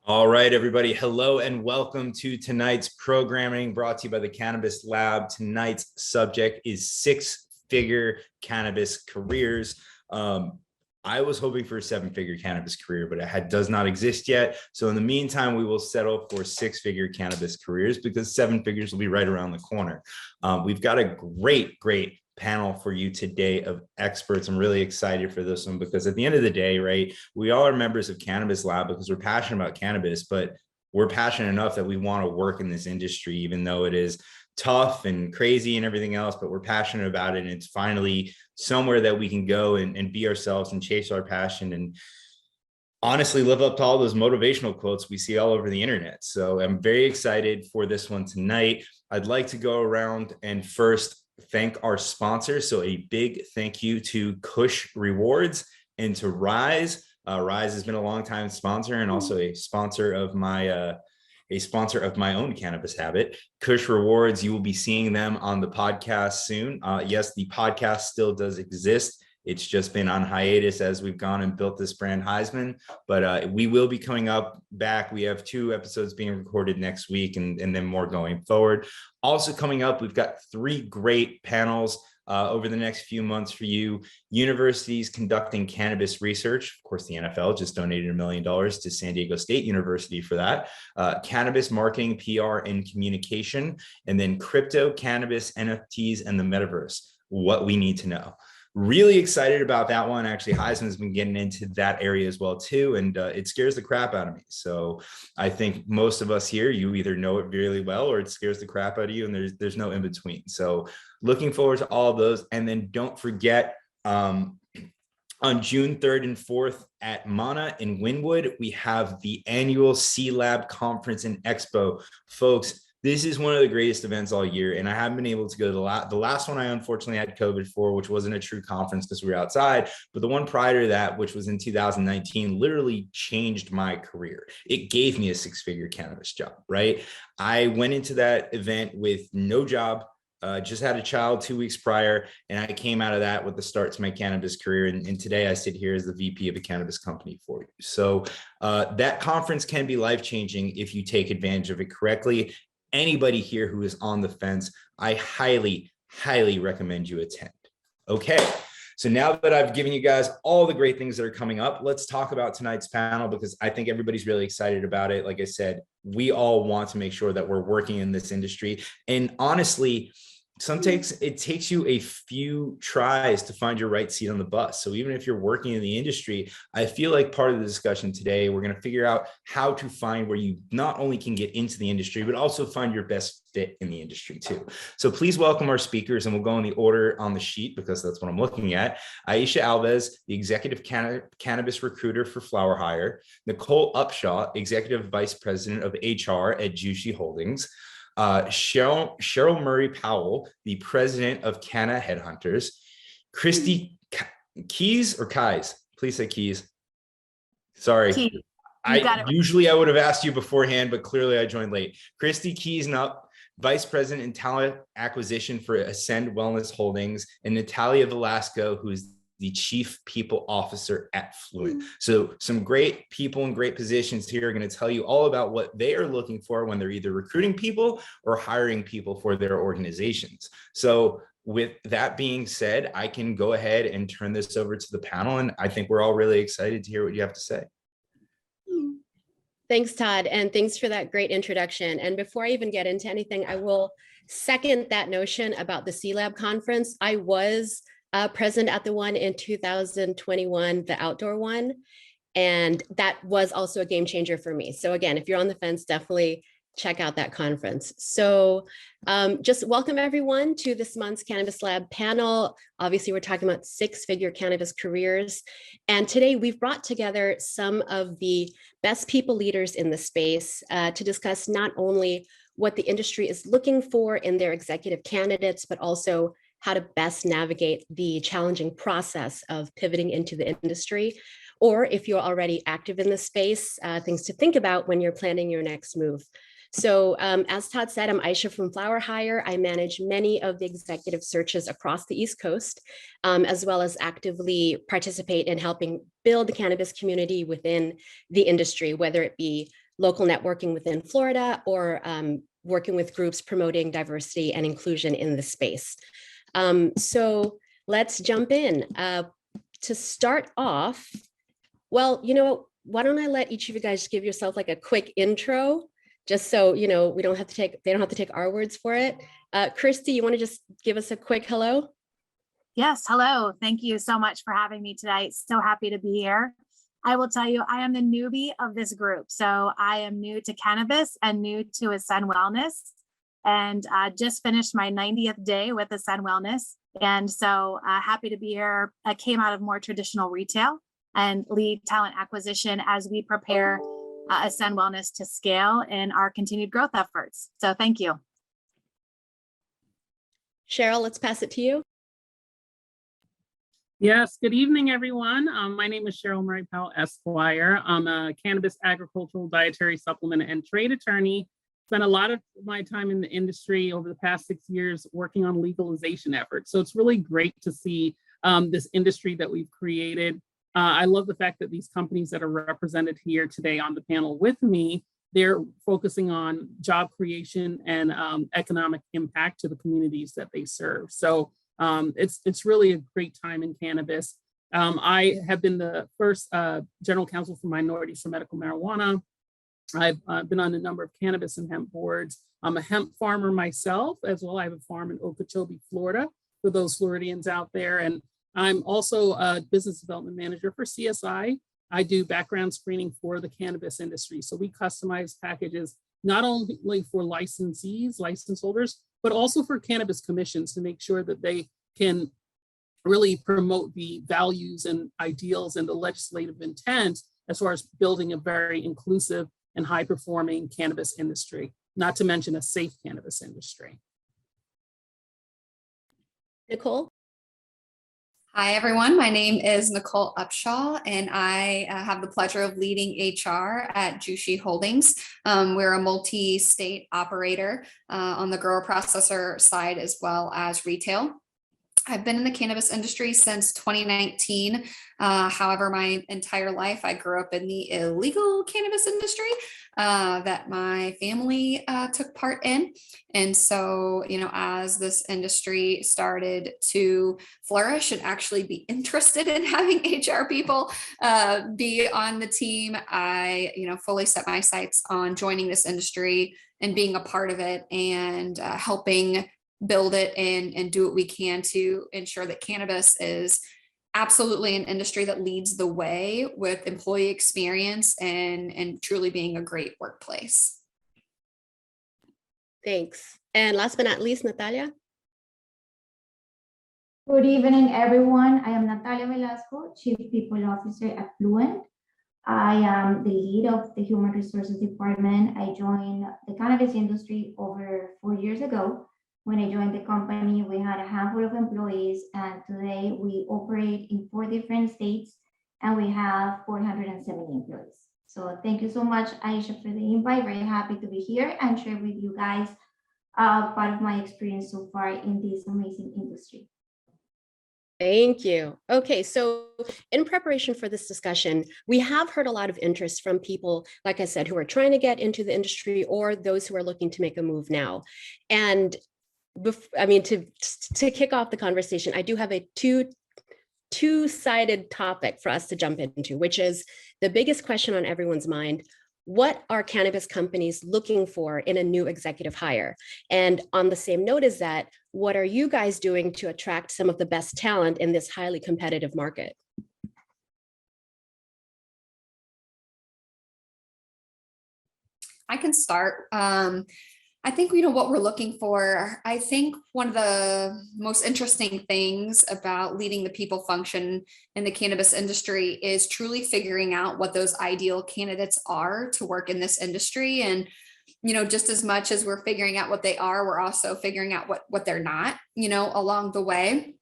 All right, everybody. Hello and welcome to tonight's programming brought to you by the Cannabis Lab. Tonight's subject is six-figure cannabis careers. I was hoping for a seven-figure cannabis career, but it does not exist yet. So in the meantime, we will settle for six-figure cannabis careers because seven figures will be right around the corner. We've got a great panel for you today of experts. I'm really excited for this one because at the end of the day, right, we all are members of Cannabis Lab because we're passionate about cannabis, but we're passionate enough that we want to work in this industry, even though it is tough and crazy and everything else, but we're passionate about it. And it's finally somewhere that we can go and be ourselves and chase our passion and honestly live up to all those motivational quotes we see all over the internet. So I'm very excited for this one tonight. I'd like to go around and first thank our sponsors. So a big thank you to Kush Rewards and to Rise. Rise has been a long time sponsor and also a sponsor of my own cannabis habit. Kush Rewards, you will be seeing them on the podcast soon. Yes, the podcast still does exist. It's just been on hiatus as we've gone and built this brand Heisman, but we will be coming up back. We have 2 episodes being recorded next week and then more going forward. Also coming up, we've got 3 great panels over the next few months for you. Universities conducting cannabis research. Of course, the NFL just donated $1 million to San Diego State University for that. Cannabis marketing, PR, and communication. And then crypto, cannabis, NFTs, and the Metaverse. What we need to know. Really excited about that one. Actually, Heisman's been getting into that area as well too, and it scares the crap out of me. So I think most of us here, you either know it really well or it scares the crap out of you, and there's no in between. So looking forward to all of those. And then don't forget, on June 3rd and 4th at Mana in Wynwood, we have the annual C-Lab Conference and Expo. Folks, this is one of the greatest events all year, and I haven't been able to go to the last one I unfortunately had COVID for, which wasn't a true conference because we were outside, but the one prior to that, which was in 2019, literally changed my career. It gave me a 6-figure cannabis job, right? I went into that event with no job, just had a child 2 weeks prior, and I came out of that with the start to my cannabis career. And today I sit here as the VP of a cannabis company for you. So that conference can be life-changing if you take advantage of it correctly. Anybody here who is on the fence, I highly recommend you attend. Okay, so now that I've given you guys all the great things that are coming up, let's talk about tonight's panel because I think everybody's really excited about it. Like I said, we all want to make sure that we're working in this industry. And honestly, it takes you a few tries to find your right seat on the bus. So even if you're working in the industry, I feel like part of the discussion today, we're going to figure out how to find where you not only can get into the industry, but also find your best fit in the industry too. So please welcome our speakers, and we'll go in the order on the sheet because that's what I'm looking at. Aisha Alves, the Executive Cannabis Recruiter for FlowerHire. Nicole Upshaw, Executive Vice President of HR at Jushi Holdings. Cheryl Murray Powell, the president of Canna Headhunters. Kristy Keys or Kais? Please say Keys. Sorry. Keys. Usually I would have asked you beforehand, but clearly I joined late. Kristy Keys Knupp, Vice President in Talent Acquisition for Ascend Wellness Holdings, and Natalia Velasco, who is the Chief People Officer at Fluent. So some great people in great positions here are going to tell you all about what they are looking for when they're either recruiting people or hiring people for their organizations. So with that being said, I can go ahead and turn this over to the panel, and I think we're all really excited to hear what you have to say. Thanks, Todd, and thanks for that great introduction. And before I even get into anything, I will second that notion about the C-Lab conference. I was present at the one in 2021, the outdoor one, and that was also a game changer for me. So again, if you're on the fence, definitely check out that conference. So just welcome everyone to this month's Cannabis Lab panel. Obviously, we're talking about 6-figure cannabis careers. And today we've brought together some of the best people leaders in the space to discuss not only what the industry is looking for in their executive candidates, but also how to best navigate the challenging process of pivoting into the industry, or if you're already active in the space, things to think about when you're planning your next move. So as Todd said, I'm Aisha from FlowerHire. I manage many of the executive searches across the East Coast, as well as actively participate in helping build the cannabis community within the industry, whether it be local networking within Florida or working with groups promoting diversity and inclusion in the space. So let's jump in. To start off, well, why don't I let each of you guys give yourself like a quick intro, just so, they don't have to take our words for it. Kristy, you want to just give us a quick hello? Yes, hello. Thank you so much for having me tonight. So happy to be here. I will tell you, I am the newbie of this group. So I am new to cannabis and new to Ascend Wellness, and just finished my 90th day with Ascend Wellness. And so happy to be here. I came out of more traditional retail and lead talent acquisition as we prepare Ascend Wellness to scale in our continued growth efforts. So thank you. Cheryl, let's pass it to you. Yes, good evening, everyone. My name is Cheryl Powell, Esquire. I'm a cannabis, agricultural, dietary supplement, and trade attorney. Spent a lot of my time in the industry over the past 6 years working on legalization efforts. So it's really great to see this industry that we've created. I love the fact that these companies that are represented here today on the panel with me, they're focusing on job creation and economic impact to the communities that they serve. So it's really a great time in cannabis. I have been the first general counsel for minorities for medical marijuana. I've been on a number of cannabis and hemp boards. I'm a hemp farmer myself as well. I have a farm in Okeechobee, Florida, for those Floridians out there. And I'm also a business development manager for CSI. I do background screening for the cannabis industry. So we customize packages not only for licensees, license holders, but also for cannabis commissions to make sure that they can really promote the values and ideals and the legislative intent as far as building a very inclusive and high-performing cannabis industry, not to mention a safe cannabis industry. Nicole? Hi, everyone. My name is Nicole Upshaw, and I have the pleasure of leading HR at Jushi Holdings. We're a multi-state operator on the grower processor side as well as retail. I've been in the cannabis industry since 2019. However, my entire life, I grew up in the illegal cannabis industry that my family took part in. And so, as this industry started to flourish and actually be interested in having HR people be on the team, I, fully set my sights on joining this industry and being a part of it and helping build it and do what we can to ensure that cannabis is absolutely an industry that leads the way with employee experience and truly being a great workplace. Thanks. And last but not least, Natalia. Good evening, everyone. I am Natalia Velasco, Chief People Officer at Fluent. I am the lead of the Human Resources Department. I joined the cannabis industry over 4 years ago. When I joined the company, we had a handful of employees, and today we operate in 4 different states, and we have 470 employees. So thank you so much, Aisha, for the invite. Very happy to be here and share with you guys part of my experience so far in this amazing industry. Thank you. Okay, so in preparation for this discussion, we have heard a lot of interest from people, like I said, who are trying to get into the industry or those who are looking to make a move now. And to kick off the conversation, I do have a two-sided topic for us to jump into, which is the biggest question on everyone's mind. What are cannabis companies looking for in a new executive hire? And on the same note as that, what are you guys doing to attract some of the best talent in this highly competitive market? I can start. I think, what we're looking for, I think one of the most interesting things about leading the people function in the cannabis industry is truly figuring out what those ideal candidates are to work in this industry. And, just as much as we're figuring out what they are, we're also figuring out what they're not, along the way.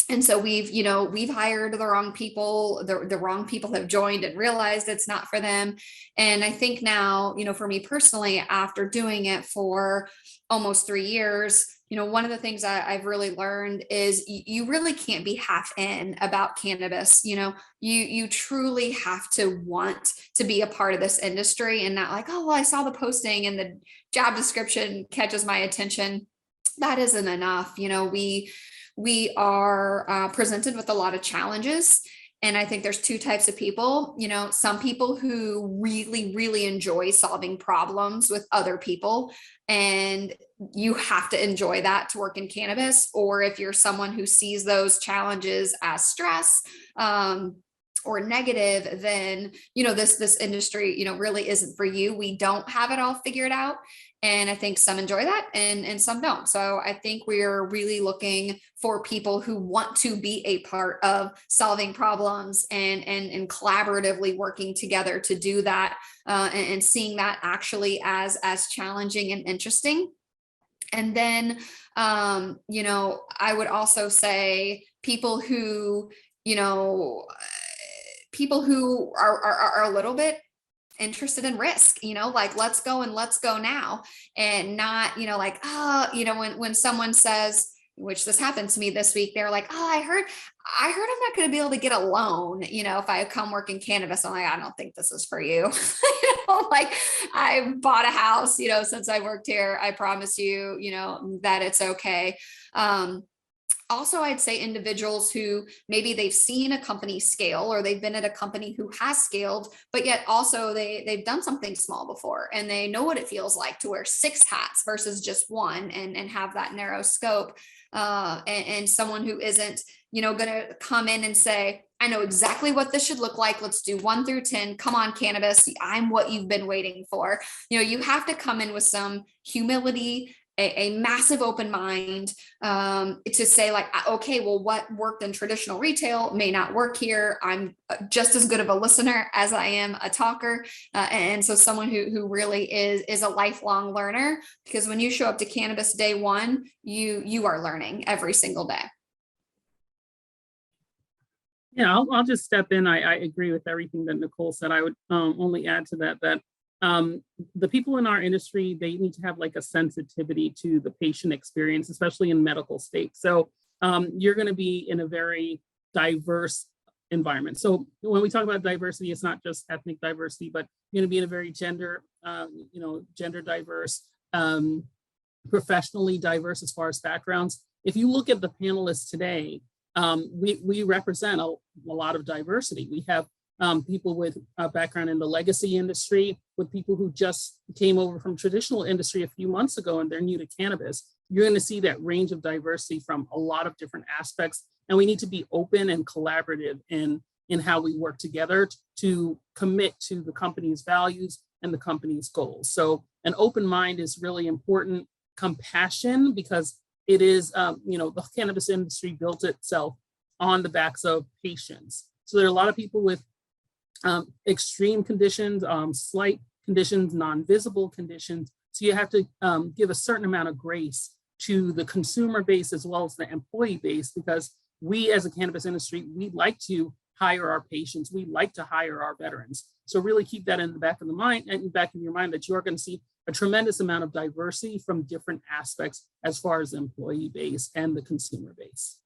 And so we've hired the wrong people, the wrong people have joined and realized it's not for them. And I think now, for me personally, after doing it for almost 3 years, one of the things I've really learned is you really can't be half in about cannabis. You truly have to want to be a part of this industry, and not like, oh, well, I saw the posting and the job description catches my attention. That isn't enough. We are presented with a lot of challenges. And I think there's two types of people, some people who really, really enjoy solving problems with other people. And you have to enjoy that to work in cannabis. Or if you're someone who sees those challenges as stress, or negative, then, this industry, really isn't for you. We don't have it all figured out. And I think some enjoy that and some don't. So I think we're really looking for people who want to be a part of solving problems and collaboratively working together to do that, and seeing that actually as challenging and interesting. And then, I would also say people who are a little bit interested in risk, like let's go and let's go now, and not, when someone says, which this happened to me this week, they're like, oh, I heard I'm not going to be able to get a loan, if I come work in cannabis. I'm like, I don't think this is for you. Like I bought a house, since I worked here. I promise you, that it's okay. Also, I'd say individuals who maybe they've seen a company scale, or they've been at a company who has scaled, but yet also they've done something small before, and they know what it feels like to wear 6 hats versus just one, and have that narrow scope. And someone who isn't, going to come in and say, I know exactly what this should look like. Let's do 1 through 10. Come on, cannabis. I'm what you've been waiting for. You have to come in with some humility, a massive open mind, to say like, okay, well, what worked in traditional retail may not work here. I'm just as good of a listener as I am a talker. And so someone who really is a lifelong learner, because when you show up to cannabis day one, you are learning every single day. Yeah, I'll just step in. I agree with everything that Nicole said. I would only add to that the people in our industry, they need to have like a sensitivity to the patient experience, especially in medical state. So you're going to be in a very diverse environment. So when we talk about diversity, it's not just ethnic diversity, but you're going to be in a very gender diverse, professionally diverse as far as backgrounds. If you look at the panelists today, we represent a lot of diversity. We have people with a background in the legacy industry, with people who just came over from traditional industry a few months ago and they're new to cannabis. You're going to see that range of diversity from a lot of different aspects. And we need to be open and collaborative in how we work together to commit to the company's values and the company's goals. So an open mind is really important. Compassion, because it is, the cannabis industry built itself on the backs of patients. So there are a lot of people with extreme conditions, slight conditions, non-visible conditions. So you have to give a certain amount of grace to the consumer base as well as the employee base, because we as a cannabis industry, we like to hire our patients. We like to hire our veterans. So really keep that in the back of the mind and back in your mind that you are going to see a tremendous amount of diversity from different aspects as far as the employee base and the consumer base.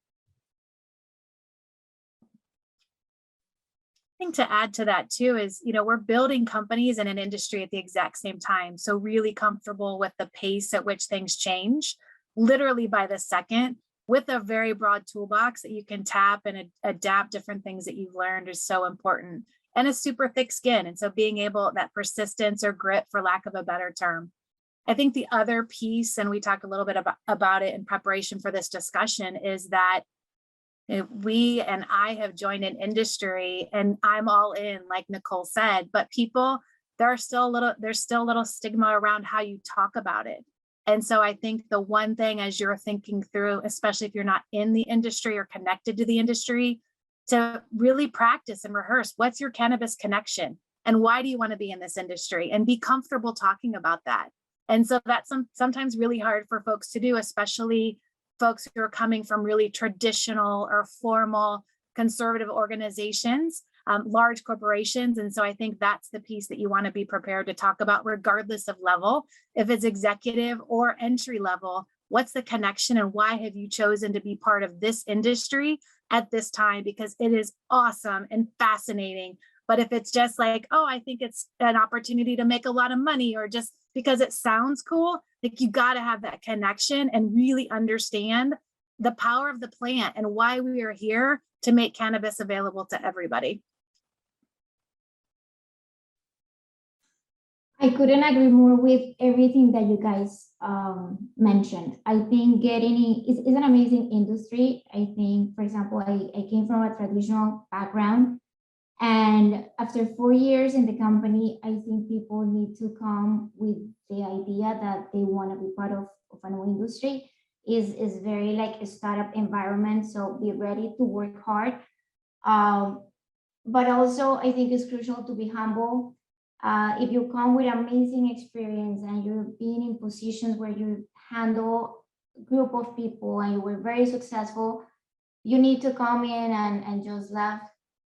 I think to add to that too is, we're building companies in an industry at the exact same time. So really comfortable with the pace at which things change, literally by the second, with a very broad toolbox that you can tap and adapt different things that you've learned is so important. And a super thick skin. And so being able, that persistence or grit, for lack of a better term. I think the other piece, and we talked a little bit about it in preparation for this discussion, is that we and I have joined an industry, and I'm all in, like Nicole said, but people, there's still a little stigma around how you talk about it. And so I think the one thing, as you're thinking through, especially if you're not in the industry or connected to the industry, to really practice and rehearse, what's your cannabis connection and why do you want to be in this industry, and be comfortable talking about that. And so that's sometimes really hard for folks to do, especially folks who are coming from really traditional or formal conservative organizations, large corporations. And so I think that's the piece that you want to be prepared to talk about, regardless of level, if it's executive or entry level, what's the connection and why have you chosen to be part of this industry at this time? Because it is awesome and fascinating. But if it's just like, oh, I think it's an opportunity to make a lot of money, or just because it sounds cool, like you got to have that connection and really understand the power of the plant and why we are here to make cannabis available to everybody. I couldn't agree more with everything that you guys mentioned. I think is an amazing industry. I think, for example, I came from a traditional background, and after 4 years in the company, I think people need to come with the idea that they want to be part of a new industry. Is very like a startup environment, so be ready to work hard. But also, I think it's crucial to be humble. If you come with amazing experience and you're being in positions where you handle a group of people and you were very successful, you need to come in and just left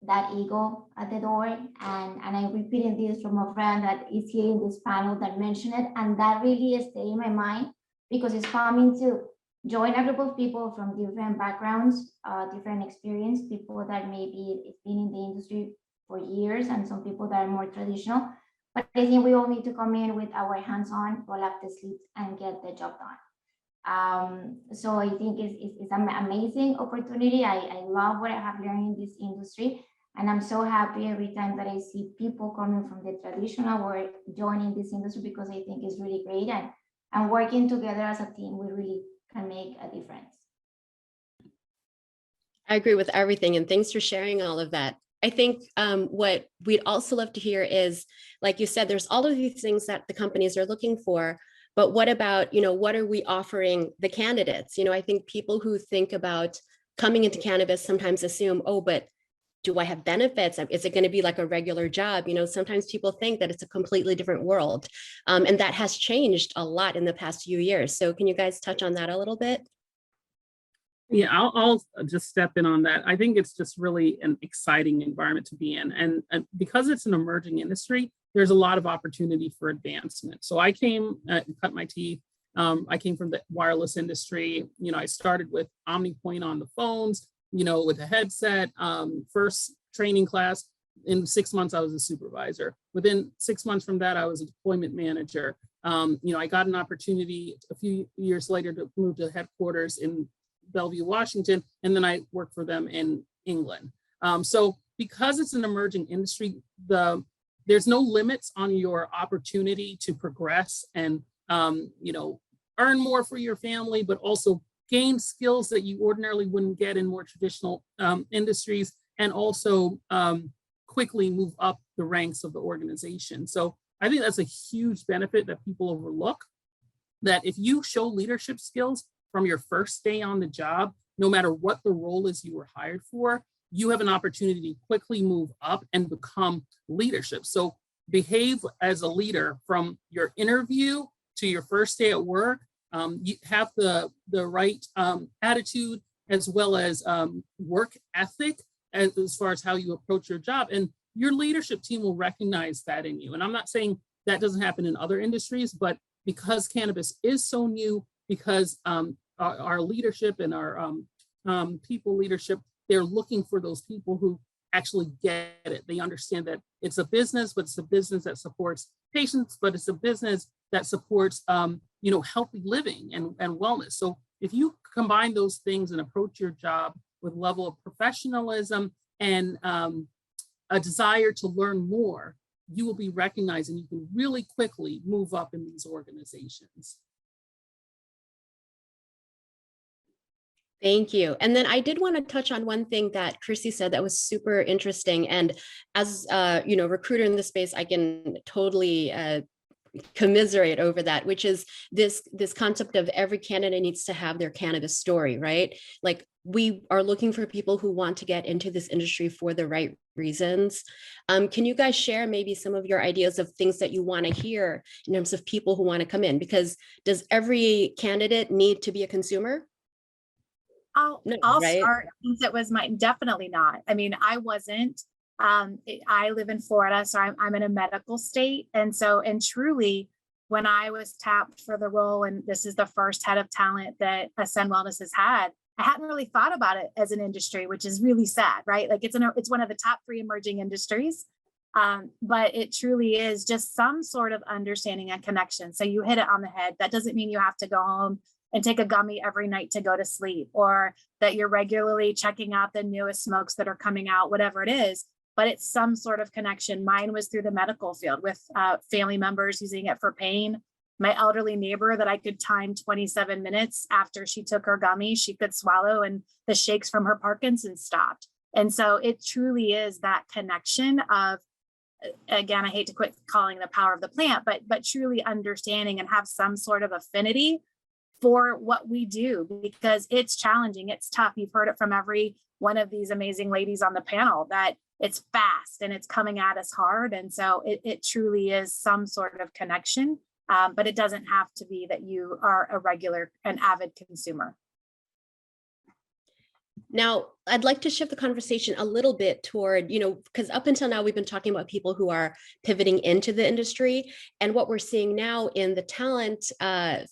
that ego at the door. And I'm repeating this from a friend that is here in this panel that mentioned it, and that really stayed in my mind, because it's coming to join a group of people from different backgrounds, different experience, people that maybe it's been in the industry for years, and some people that are more traditional. But I think we all need to come in with our hands on, roll up the sleeves, and get the job done. So I think it's an amazing opportunity. I love what I have learned in this industry, and I'm so happy every time that I see people coming from the traditional work joining this industry, because I think it's really great, and working together as a team, we really can make a difference. I agree with everything, and thanks for sharing all of that. I think what we'd also love to hear is, like you said, there's all of these things that the companies are looking for, but what about, what are we offering the candidates? I think people who think about coming into cannabis sometimes assume, oh, but do I have benefits? Is it going to be like a regular job? Sometimes people think that it's a completely different world. And that has changed a lot in the past few years. So can you guys touch on that a little bit? Yeah, I'll just step in on that. I think it's just really an exciting environment to be in. And because it's an emerging industry, there's a lot of opportunity for advancement. So I cut my teeth. I came from the wireless industry. I started with OmniPoint on the phones, with a headset, first training class. In 6 months, I was a supervisor. Within 6 months from that, I was a deployment manager. I got an opportunity a few years later to move to headquarters in Bellevue, Washington, and then I worked for them in England. So because it's an emerging industry, there's no limits on your opportunity to progress and, earn more for your family, but also gain skills that you ordinarily wouldn't get in more traditional industries, and also quickly move up the ranks of the organization. So I think that's a huge benefit that people overlook, that if you show leadership skills from your first day on the job, no matter what the role is you were hired for, you have an opportunity to quickly move up and become leadership. So behave as a leader from your interview to your first day at work. You have the right attitude, as well as work ethic, as far as how you approach your job. And your leadership team will recognize that in you. And I'm not saying that doesn't happen in other industries, but because cannabis is so new, because our leadership and our people leadership, they're looking for those people who actually get it. They understand that it's a business, but it's a business that supports patients, but it's a business that supports healthy living and wellness. So if you combine those things and approach your job with level of professionalism and a desire to learn more, you will be recognized, and you can really quickly move up in these organizations. Thank you. And then I did want to touch on one thing that Kristy said that was super interesting. And as recruiter in this space, I can totally commiserate over that, which is this concept of every candidate needs to have their cannabis story, right? Like, we are looking for people who want to get into this industry for the right reasons. Can you guys share maybe some of your ideas of things that you want to hear in terms of people who want to come in? Because does every candidate need to be a consumer? I'll right? start, since it was definitely not. I mean, I wasn't. I live in Florida, so I'm in a medical state. And truly, when I was tapped for the role, and this is the first head of talent that Ascend Wellness has had, I hadn't really thought about it as an industry, which is really sad, right? Like it's one of the top 3 emerging industries. But it truly is just some sort of understanding and connection. So you hit it on the head. That doesn't mean you have to go home and take a gummy every night to go to sleep, or that you're regularly checking out the newest smokes that are coming out, whatever it is, but it's some sort of connection. Mine was through the medical field with family members using it for pain. My elderly neighbor that I could time 27 minutes after she took her gummy, she could swallow and the shakes from her Parkinson's stopped. And so it truly is that connection of, again, I hate to quit calling the power of the plant, but truly understanding and have some sort of affinity for what we do, because it's challenging, it's tough. You've heard it from every one of these amazing ladies on the panel that it's fast and it's coming at us hard. And so it truly is some sort of connection, but it doesn't have to be that you are an avid consumer. Now, I'd like to shift the conversation a little bit toward, because up until now, we've been talking about people who are pivoting into the industry. And what we're seeing now in the talent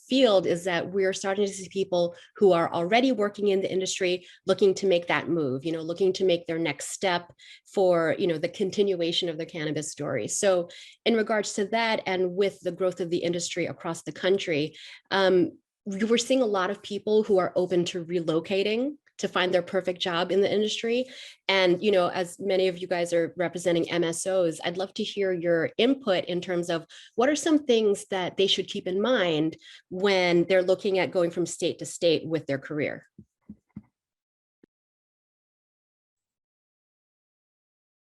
field is that we're starting to see people who are already working in the industry looking to make that move, looking to make their next step for, the continuation of their cannabis story. So in regards to that, and with the growth of the industry across the country, we're seeing a lot of people who are open to relocating to find their perfect job in the industry. And, as many of you guys are representing MSOs, I'd love to hear your input in terms of what are some things that they should keep in mind when they're looking at going from state to state with their career.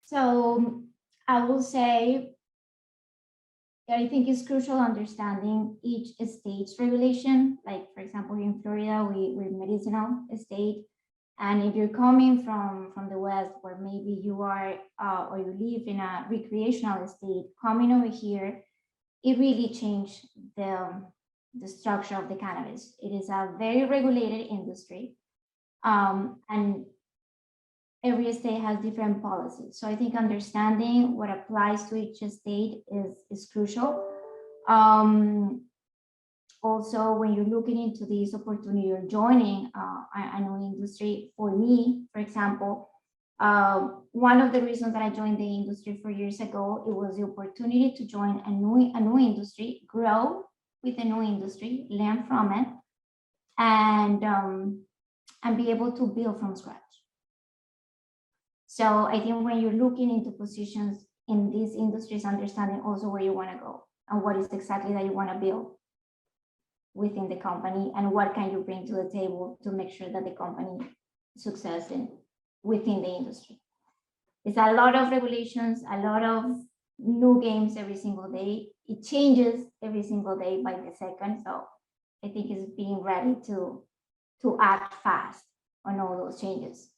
So I will say that I think it's crucial understanding each state's regulation. Like, for example, in Florida, we're medicinal state. And if you're coming from the West, where maybe you are, or you live in a recreational state, coming over here, it really changed the structure of the cannabis. It is a very regulated industry. And every state has different policies. So I think understanding what applies to each state is crucial. Also, when you're looking into this opportunity, you're joining a new industry. For me, for example, one of the reasons that I joined the industry 4 years ago, it was the opportunity to join a new industry, grow with a new industry, learn from it, and be able to build from scratch. So I think when you're looking into positions in these industries, understanding also where you want to go and what is exactly that you want to build within the company, and what can you bring to the table to make sure that the company success within the industry. It's a lot of regulations, a lot of new games every single day. It changes every single day by the second. So I think it's being ready to act fast on all those changes.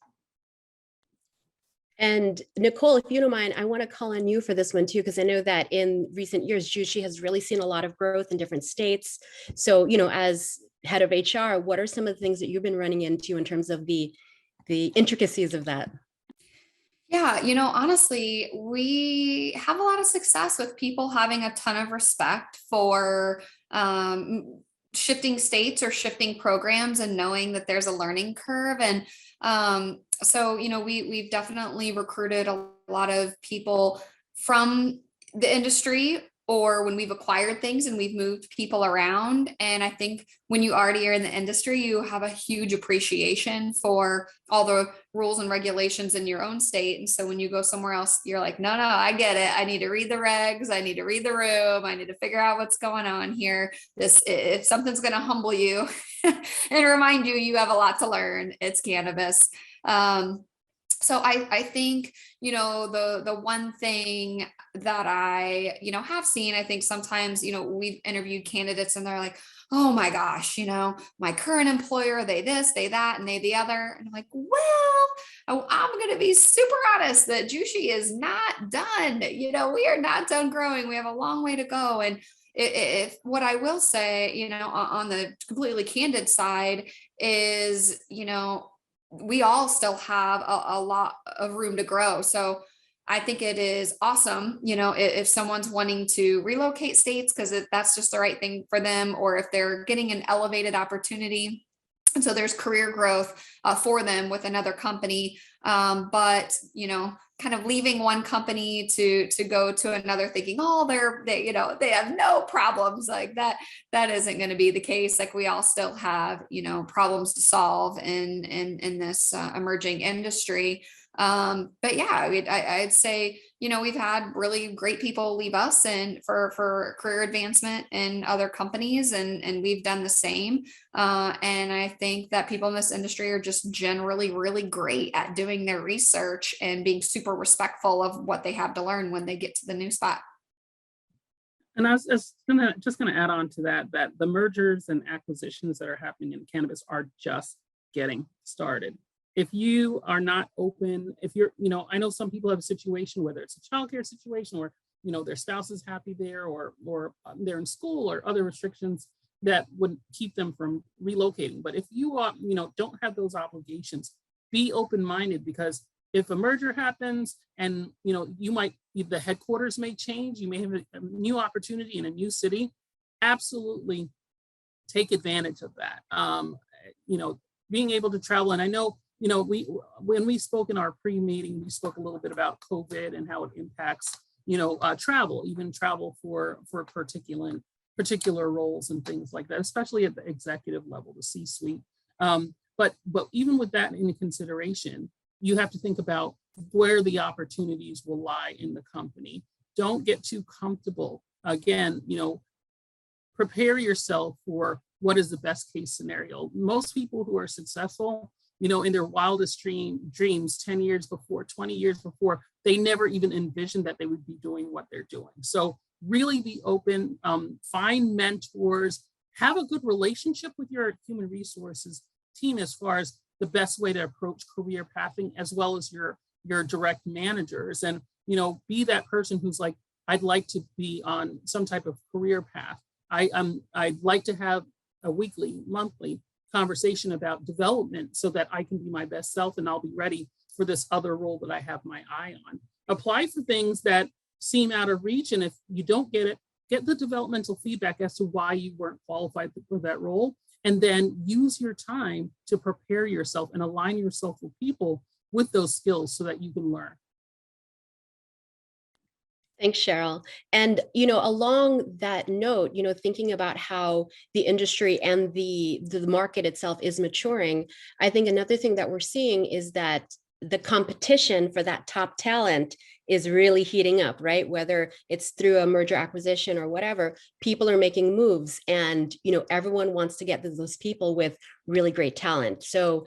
And Nicole, if you don't mind, I want to call on you for this one too, because I know that in recent years, Jushi has really seen a lot of growth in different states. So, as head of HR, what are some of the things that you've been running into in terms of the intricacies of that? Yeah, honestly, we have a lot of success with people having a ton of respect for shifting states or shifting programs, and knowing that there's a learning curve. And so, we've definitely recruited a lot of people from the industry, or when we've acquired things and we've moved people around. And I think when you already are in the industry, you have a huge appreciation for all the rules and regulations in your own state. And so when you go somewhere else, you're like, no, I get it. I need to read the regs. I need to read the room. I need to figure out what's going on here. If something's going to humble you and remind you, you have a lot to learn, it's cannabis. So I think, the one thing that I, have seen, I think sometimes, we've interviewed candidates and they're like, oh my gosh, my current employer, they this, they that, and they the other. And I'm like, well, I'm going to be super honest that Jushi is not done. We are not done growing. We have a long way to go. And if what I will say, on the completely candid side is, we all still have a lot of room to grow. So, I think it is awesome, if someone's wanting to relocate states because that's just the right thing for them, or if they're getting an elevated opportunity. And so there's career growth for them with another company. But, kind of leaving one company to go to another thinking, oh, they have no problems like that. That isn't going to be the case. Like we all still have, problems to solve in this emerging industry. But yeah, I'd say, we've had really great people leave us and for career advancement in other companies, and we've done the same. And I think that people in this industry are just generally really great at doing their research and being super respectful of what they have to learn when they get to the new spot. And I was just gonna add on to that the mergers and acquisitions that are happening in cannabis are just getting started. If you are not open, if you're, I know some people have a situation, whether it's a childcare situation or, their spouse is happy there, or they're in school or other restrictions that would keep them from relocating. But if you are, don't have those obligations, be open-minded, because if a merger happens and, the headquarters may change, you may have a new opportunity in a new city, absolutely take advantage of that. Being able to travel. And I know, when we spoke in our pre-meeting, we spoke a little bit about COVID and how it impacts, travel, even travel for particular roles and things like that, especially at the executive level, the C-suite. But even with that in consideration, you have to think about where the opportunities will lie in the company. Don't get too comfortable. Again, prepare yourself for what is the best case scenario. Most people who are successful, in their wildest dreams 10 years before, 20 years before, they never even envisioned that they would be doing what they're doing. So really be open, find mentors, have a good relationship with your human resources team as far as the best way to approach career pathing, as well as your direct managers. And, be that person who's like, I'd like to be on some type of career path. I'd like to have a weekly, monthly conversation about development so that I can be my best self and I'll be ready for this other role that I have my eye on. Apply for things that seem out of reach. And if you don't get it, get the developmental feedback as to why you weren't qualified for that role. And then use your time to prepare yourself and align yourself with people with those skills so that you can learn. Thanks, Cheryl. And, along that note, thinking about how the industry and the market itself is maturing, I think another thing that we're seeing is that the competition for that top talent is really heating up, right? Whether it's through a merger acquisition or whatever, people are making moves, and, everyone wants to get those people with really great talent. So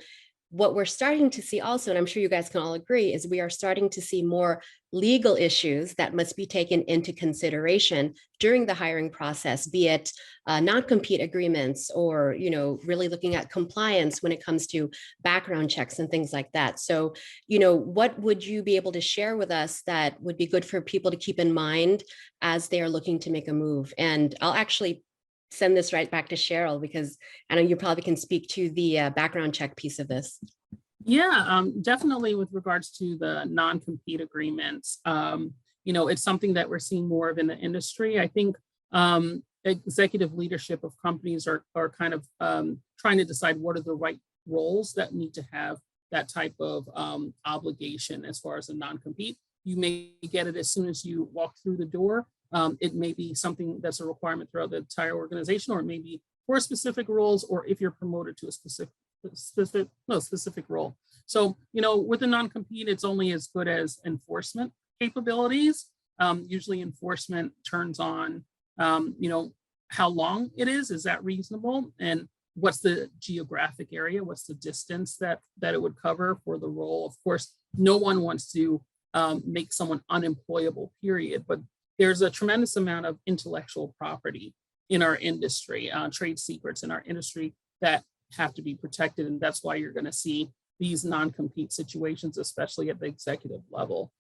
what we're starting to see also, and I'm sure you guys can all agree, is we are starting to see more legal issues that must be taken into consideration during the hiring process, be it non-compete agreements or, really looking at compliance when it comes to background checks and things like that. So, what would you be able to share with us that would be good for people to keep in mind as they are looking to make a move? And I'll actually send this right back to Cheryl, because I know you probably can speak to the background check piece of this. Yeah, definitely with regards to the non-compete agreements, it's something that we're seeing more of in the industry. I think executive leadership of companies are kind of trying to decide what are the right roles that need to have that type of obligation as far as a non-compete. You may get it as soon as you walk through the door. It may be something that's a requirement throughout the entire organization, or it may be for specific roles, or if you're promoted to a specific role. So, with a non-compete, it's only as good as enforcement capabilities. Usually enforcement turns on, how long it is that reasonable? And what's the geographic area? What's the distance that it would cover for the role? Of course, no one wants to make someone unemployable, period. But there's a tremendous amount of intellectual property in our industry, trade secrets in our industry that have to be protected. And that's why you're going to see these non-compete situations, especially at the executive level.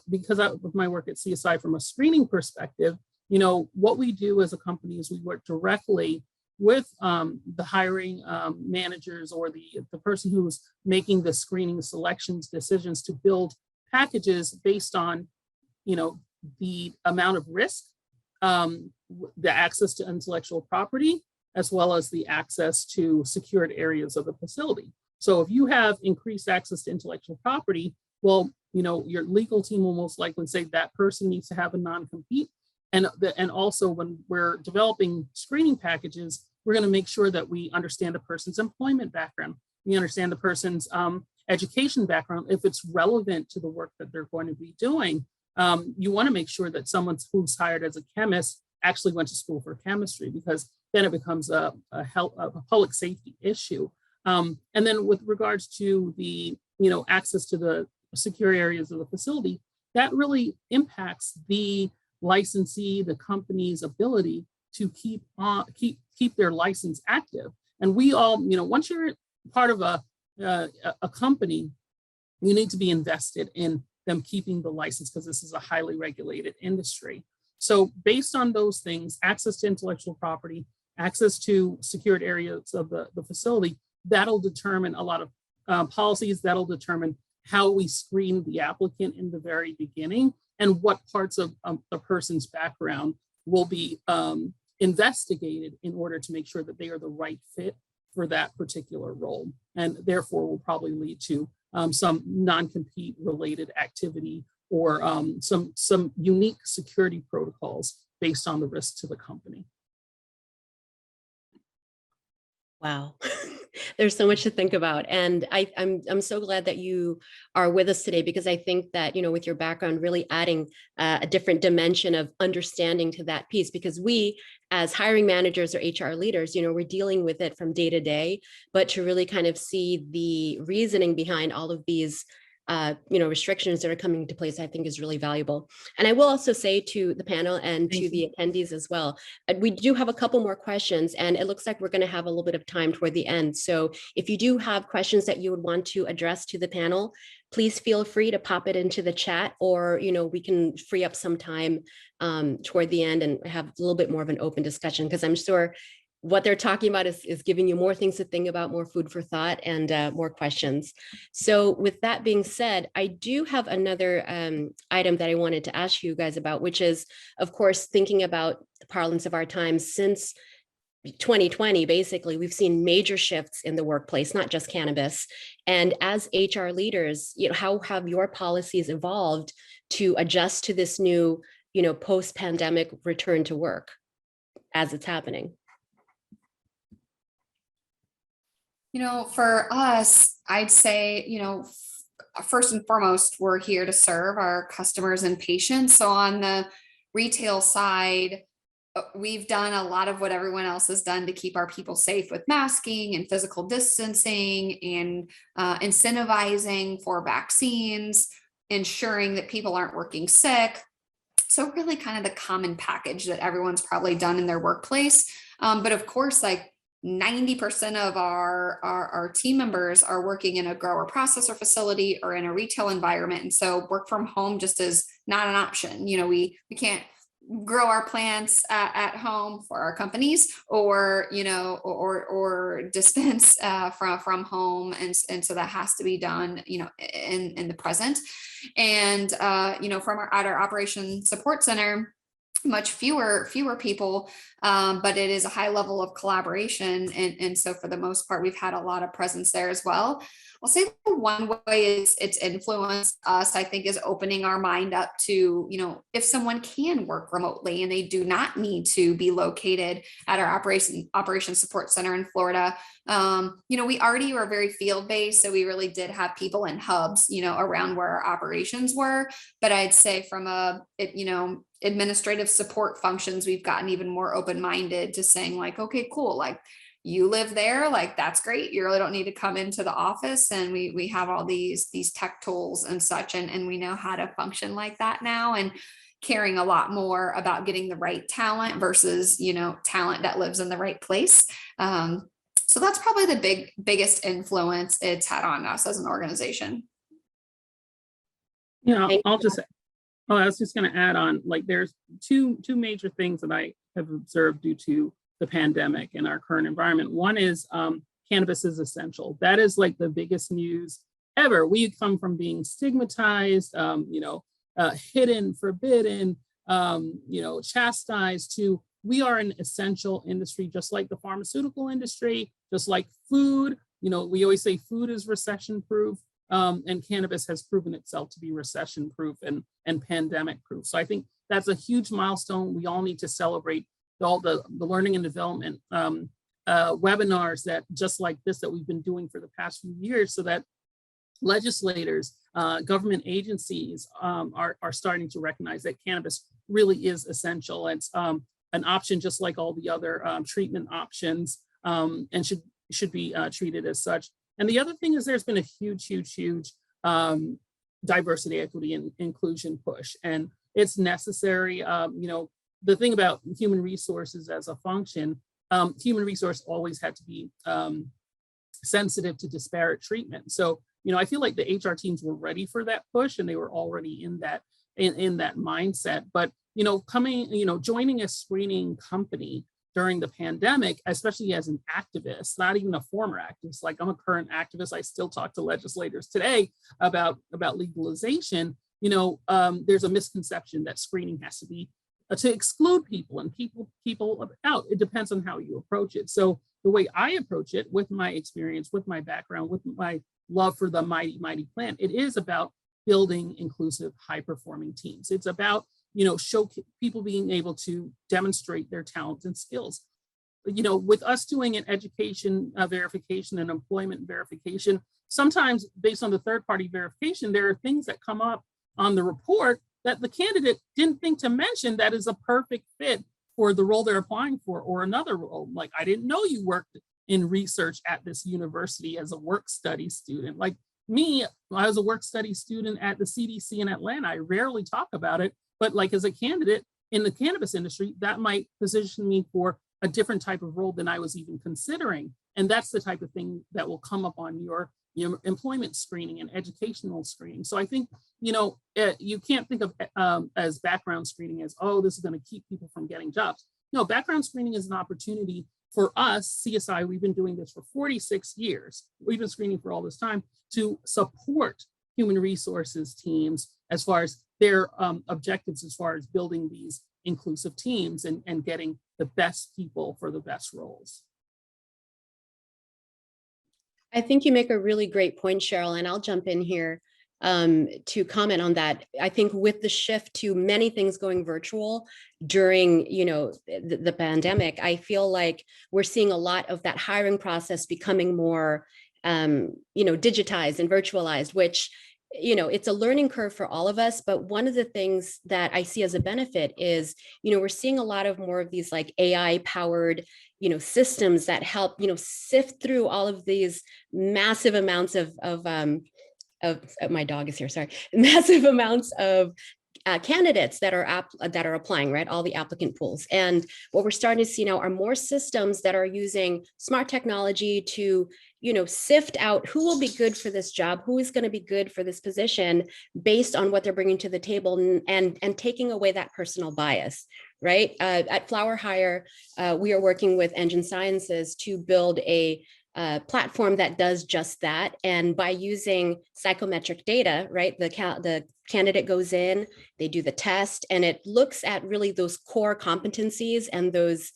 Because with my work at CSI from a screening perspective, what we do as a company is we work directly with the hiring managers or the person who's making the screening selections decisions to build packages based on, the amount of risk, the access to intellectual property, as well as the access to secured areas of the facility. So if you have increased access to intellectual property, well, your legal team will most likely say that person needs to have a non-compete. And also when we're developing screening packages, we're going to make sure that we understand the person's employment background. We understand the person's education background. If it's relevant to the work that they're going to be doing, you want to make sure that someone who's hired as a chemist actually went to school for chemistry, because then it becomes a public safety issue. And then with regards to the access to the secure areas of the facility, that really impacts the licensee, the company's ability to keep their license active. And we all, once you're part of a company, you need to be invested in them keeping the license, because this is a highly regulated industry. So based on those things, access to intellectual property, access to secured areas of the facility, that'll determine a lot of policies, that'll determine how we screen the applicant in the very beginning, and what parts of the person's background will be investigated in order to make sure that they are the right fit for that particular role. And therefore will probably lead to some non-compete related activity, or some unique security protocols based on the risk to the company. Wow. There's so much to think about. And I'm so glad that you are with us today, because I think that, with your background, really adding a different dimension of understanding to that piece, because we as hiring managers or HR leaders, we're dealing with it from day to day, but to really kind of see the reasoning behind all of these restrictions that are coming into place, I think is really valuable. And I will also say to the panel and to the attendees as well, we do have a couple more questions, and it looks like we're going to have a little bit of time toward the end. So if you do have questions that you would want to address to the panel, please feel free to pop it into the chat, or, we can free up some time toward the end and have a little bit more of an open discussion, because I'm sure what they're talking about is giving you more things to think about, more food for thought, and more questions. So with that being said, I do have another item that I wanted to ask you guys about, which is, of course, thinking about the parlance of our times. Since 2020, basically, we've seen major shifts in the workplace, not just cannabis. And as HR leaders, how have your policies evolved to adjust to this new, post-pandemic return to work as it's happening? For us, I'd say, first and foremost, we're here to serve our customers and patients. So on the retail side, we've done a lot of what everyone else has done to keep our people safe, with masking and physical distancing and incentivizing for vaccines, ensuring that people aren't working sick. So really kind of the common package that everyone's probably done in their workplace. But of course, 90% of our team members are working in a grower processor facility or in a retail environment. And so work from home just is not an option. We can't grow our plants at home for our companies, or dispense from home. And so that has to be done, in the present. And, from our operation support center, much fewer people, but it is a high level of collaboration. And so for the most part, we've had a lot of presence there as well. I'll say the one way it's influenced us, I think, is opening our mind up to, if someone can work remotely and they do not need to be located at our operation support center in Florida. We already were very field-based, so we really did have people in hubs, around where our operations were. But I'd say from administrative support functions, we've gotten even more open-minded to saying okay, cool, you live there, that's great. You really don't need to come into the office. And we have all these tech tools and such, and we know how to function like that now, and caring a lot more about getting the right talent versus, talent that lives in the right place. So that's probably the biggest influence it's had on us as an organization. I was just going to add on, there's two major things that I have observed due to the pandemic in our current environment. One is cannabis is essential. That is the biggest news ever. We come from being stigmatized, hidden, forbidden, chastised, to we are an essential industry, just like the pharmaceutical industry, just like food. We always say food is recession proof, and cannabis has proven itself to be recession proof and pandemic proof. So I think that's a huge milestone. We all need to celebrate all the learning and development webinars that just like this that we've been doing for the past few years, so that legislators, government agencies are starting to recognize that cannabis really is essential. It's an option just like all the other treatment options, and should be treated as such. And the other thing is there's been a huge diversity, equity, and inclusion push, and it's necessary. The thing about human resources as a function, human resource always had to be sensitive to disparate treatment. So, I feel like the HR teams were ready for that push, and they were already in that mindset. But, joining a screening company during the pandemic, especially as an activist, not even a former activist, like I'm a current activist, I still talk to legislators today about legalization. There's a misconception that screening has to be to exclude people and people out. It depends on how you approach it. So the way I approach it, with my experience, with my background, with my love for the mighty plant, it is about building inclusive, high-performing teams. It's about people being able to demonstrate their talents and skills. With us doing an education verification and employment verification, sometimes based on the third-party verification, there are things that come up on the report that the candidate didn't think to mention that is a perfect fit for the role they're applying for, or another role. Like, I didn't know you worked in research at this university as a work study student. Like me, I was a work study student at the CDC in Atlanta. I rarely talk about it, but like as a candidate in the cannabis industry, that might position me for a different type of role than I was even considering. And that's the type of thing that will come up on your employment screening and educational screening. So I think, you can't think of as background screening as, oh, this is going to keep people from getting jobs. No, background screening is an opportunity for us, CSI, we've been doing this for 46 years. We've been screening for all this time to support human resources teams as far as their objectives, as far as building these inclusive teams and getting the best people for the best roles. I think you make a really great point, Cheryl, and I'll jump in here to comment on that. I think with the shift to many things going virtual during, the pandemic, I feel like we're seeing a lot of that hiring process becoming more, digitized and virtualized, which, it's a learning curve for all of us. But one of the things that I see as a benefit is, we're seeing a lot of more of these like AI powered systems that help, sift through all of these massive amounts of my dog is here, sorry, massive amounts of candidates that are applying, right? All the applicant pools. And what we're starting to see now are more systems that are using smart technology to, sift out who will be good for this job, who is going to be good for this position based on what they're bringing to the table, and taking away that personal bias. Right. At FlowerHire, we are working with Engine Sciences to build a platform that does just that. And by using psychometric data, right, the candidate goes in, they do the test, and it looks at really those core competencies and those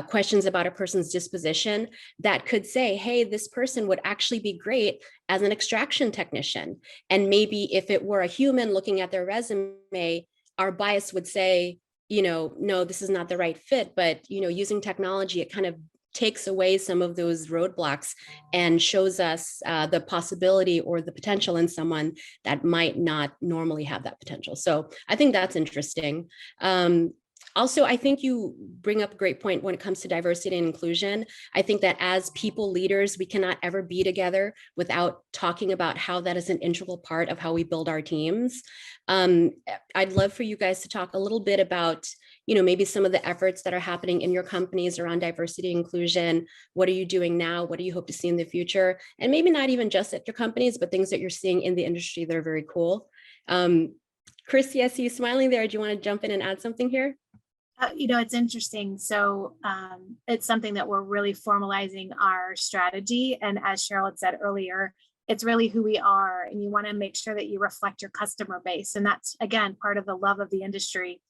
questions about a person's disposition that could say, hey, this person would actually be great as an extraction technician. And maybe if it were a human looking at their resume, our bias would say, no, this is not the right fit. But, using technology, it kind of takes away some of those roadblocks and shows us the possibility or the potential in someone that might not normally have that potential. So I think that's interesting. Also, I think you bring up a great point when it comes to diversity and inclusion. I think that as people leaders, we cannot ever be together without talking about how that is an integral part of how we build our teams. I'd love for you guys to talk a little bit about, maybe some of the efforts that are happening in your companies around diversity and inclusion. What are you doing now? What do you hope to see in the future? And maybe not even just at your companies, but things that you're seeing in the industry that are very cool. Kristy, I see you smiling there. Do you want to jump in and add something here? It's interesting. So it's something that we're really formalizing our strategy. And as Cheryl had said earlier, It's really who we are, and you want to make sure that you reflect your customer base. And that's, again, part of the love of the industry.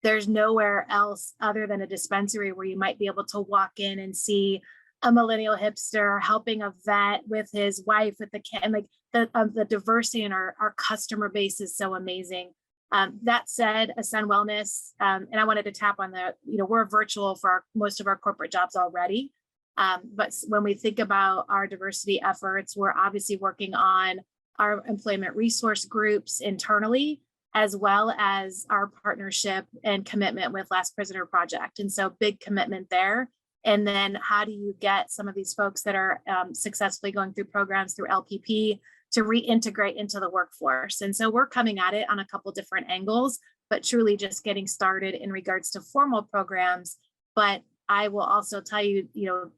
There's nowhere else other than a dispensary where you might be able to walk in and see a millennial hipster helping a vet with his wife with the kid, and like the diversity in our customer base is so amazing. That said, Ascend Wellness, and I wanted to tap on we're virtual for most of our corporate jobs already. But when we think about our diversity efforts, we're obviously working on our employment resource groups internally, as well as our partnership and commitment with Last Prisoner Project. And so big commitment there. And then how do you get some of these folks that are successfully going through programs through LPP to reintegrate into the workforce? And so we're coming at it on a couple different angles, but truly just getting started in regards to formal programs. But I will also tell you,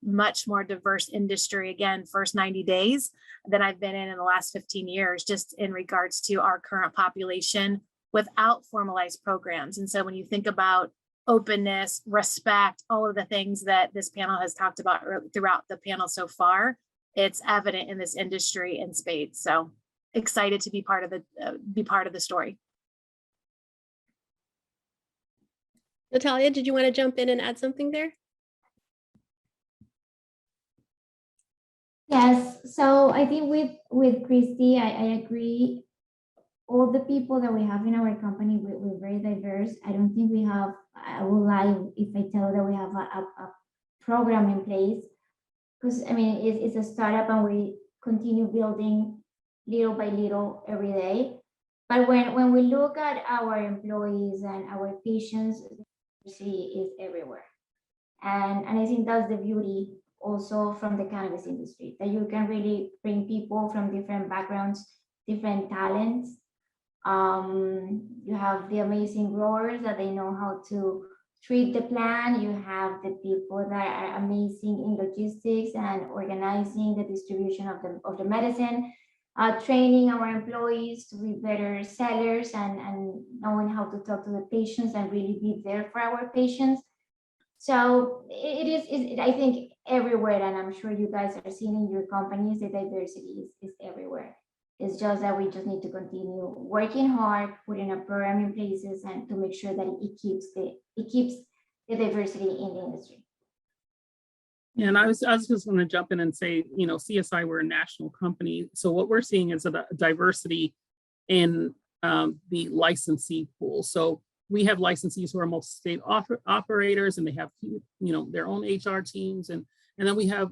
much more diverse industry, again, first 90 days than I've been in the last 15 years, just in regards to our current population without formalized programs. And so when you think about openness, respect, all of the things that this panel has talked about throughout the panel so far, it's evident in this industry in spades. So excited to be part of the story. Natalia, did you want to jump in and add something there? Yes, so I think with Kristy, I agree. All the people that we have in our company, we're very diverse. I don't think we have, I will lie if I tell that we have a program in place, because I mean, it's a startup and we continue building little by little every day. But when we look at our employees and our patients, diversity is everywhere. And I think that's the beauty also from the cannabis industry, that you can really bring people from different backgrounds, different talents. You have the amazing growers that they know how to treat the plant. You have the people that are amazing in logistics and organizing the distribution of the medicine, training our employees to be better sellers and knowing how to talk to the patients and really be there for our patients. So it is, I think, everywhere, and I'm sure you guys are seeing in your companies, the diversity is everywhere. It's just that we just need to continue working hard, putting a program in places, and to make sure that it keeps the diversity in the industry. Yeah, and I was just going to jump in and say, CSI, we're a national company. So what we're seeing is a diversity in the licensee pool. So we have licensees who are multi-state operators, and they have, their own HR teams. And then we have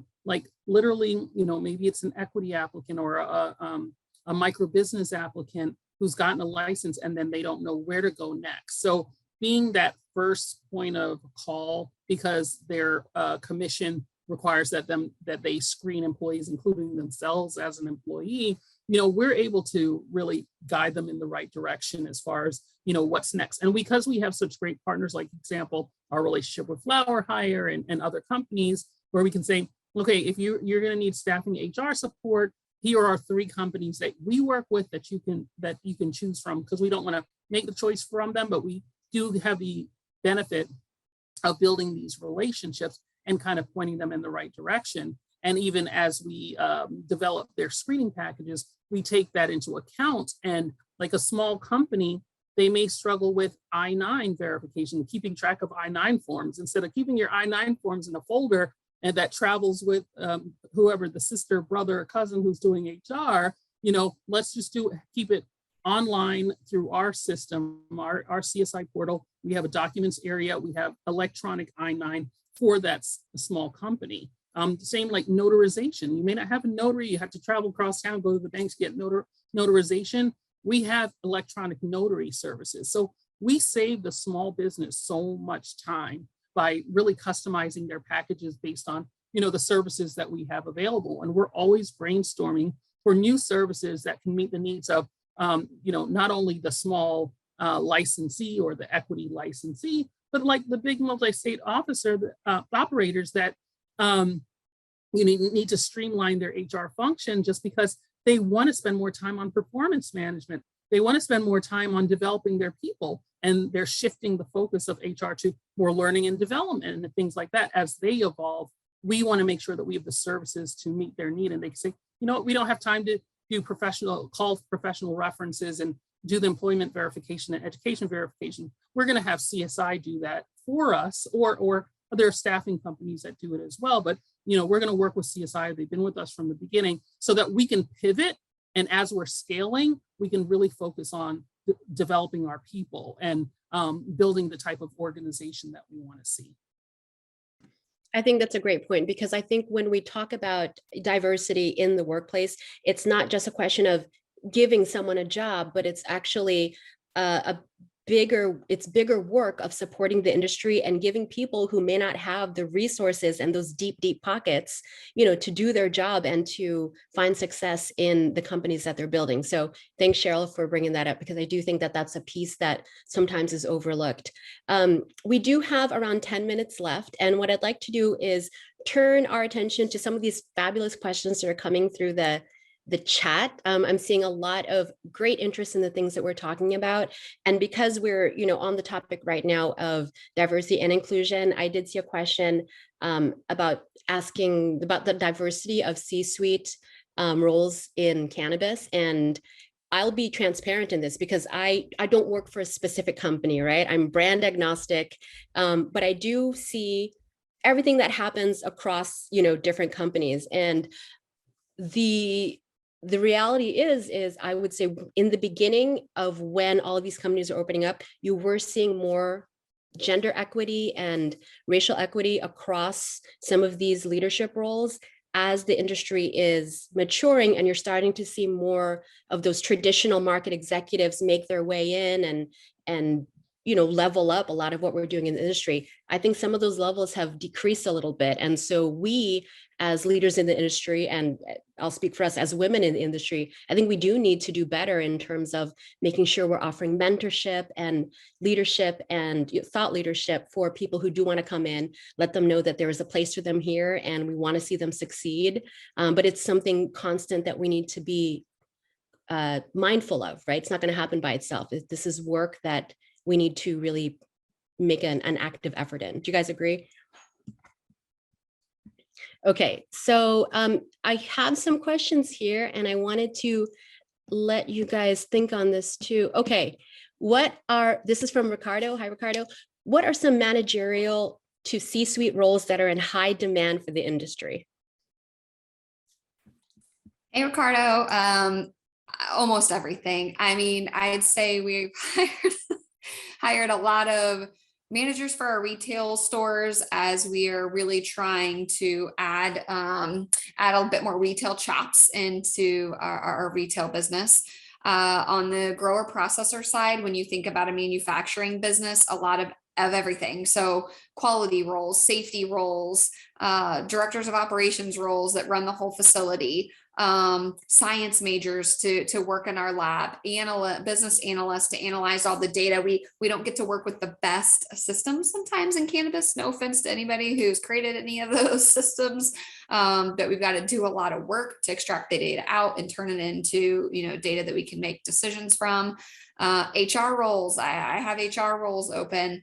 literally, maybe it's an equity applicant or a micro business applicant who's gotten a license and then they don't know where to go next. So being that first point of call, because their commission requires that they screen employees, including themselves as an employee, we're able to really guide them in the right direction as far as, what's next. And because we have such great partners, like example, our relationship with FlowerHire and other companies, where we can say, okay, if you're going to need staffing HR support, here are 3 companies that we work with that you can choose from, because we don't want to make the choice from them, but we do have the benefit of building these relationships and kind of pointing them in the right direction. And even as we develop their screening packages, we take that into account. And like a small company, they may struggle with I-9 verification, keeping track of I-9 forms. Instead of keeping your I-9 forms in a folder and that travels with whoever, the sister, brother, or cousin who's doing HR, let's just keep it online through our system, our CSI portal. We have a documents area, we have electronic I-9 for that small company. Same like notarization. You may not have a notary, you have to travel across town, go to the banks, get notarization. We have electronic notary services. So we save the small business so much time by really customizing their packages based on, the services that we have available. And we're always brainstorming for new services that can meet the needs of, not only the small licensee or the equity licensee, but like the big multi-state operators that need to streamline their HR function just because they want to spend more time on performance management. They want to spend more time on developing their people, and they're shifting the focus of HR to more learning and development and things like that. As they evolve, we want to make sure that we have the services to meet their need. And they can say, we don't have time to do call professional references and do the employment verification and education verification. We're going to have CSI do that for us, or other staffing companies that do it as well. But we're going to work with CSI. They've been with us from the beginning so that we can pivot. And as we're scaling, we can really focus on developing our people and building the type of organization that we want to see. I think that's a great point, because I think when we talk about diversity in the workplace, it's not just a question of giving someone a job, but it's actually bigger work of supporting the industry and giving people who may not have the resources and those deep pockets, to do their job and to find success in the companies that they're building. So thanks, Cheryl, for bringing that up, because I do think that that's a piece that sometimes is overlooked. We do have around 10 minutes left. And what I'd like to do is turn our attention to some of these fabulous questions that are coming through the chat. I'm seeing a lot of great interest in the things that we're talking about. And because we're, on the topic right now of diversity and inclusion, I did see a question about asking about the diversity of C-suite roles in cannabis. And I'll be transparent in this because I don't work for a specific company, right? I'm brand agnostic, but I do see everything that happens across, different companies. And the reality is I would say in the beginning of when all of these companies are opening up, you were seeing more gender equity and racial equity across some of these leadership roles. As the industry is maturing and you're starting to see more of those traditional market executives make their way in and level up a lot of what we're doing in the industry, I think some of those levels have decreased a little bit. And so we, as leaders in the industry, and I'll speak for us as women in the industry, I think we do need to do better in terms of making sure we're offering mentorship and leadership and thought leadership for people who do want to come in, let them know that there is a place for them here and we want to see them succeed. But it's something constant that we need to be mindful of, right? It's not going to happen by itself. This is work that we need to really make an active effort in. Do you guys agree? Okay, so I have some questions here and I wanted to let you guys think on this too. Okay, this is from Ricardo. Hi, Ricardo. What are some managerial to C-suite roles that are in high demand for the industry? Hey, Ricardo. Almost everything. I mean, I'd say we've hired a lot of managers for our retail stores as we are really trying to add a bit more retail chops into our retail business. On the grower processor side, when you think about a manufacturing business, a lot of everything. So quality roles, safety roles, directors of operations roles that run the whole facility, science majors to work in our lab, business analysts to analyze all the data. We don't get to work with the best systems sometimes in cannabis. No offense to anybody who's created any of those systems, but we've got to do a lot of work to extract the data out and turn it into data that we can make decisions from. HR roles. I have HR roles open.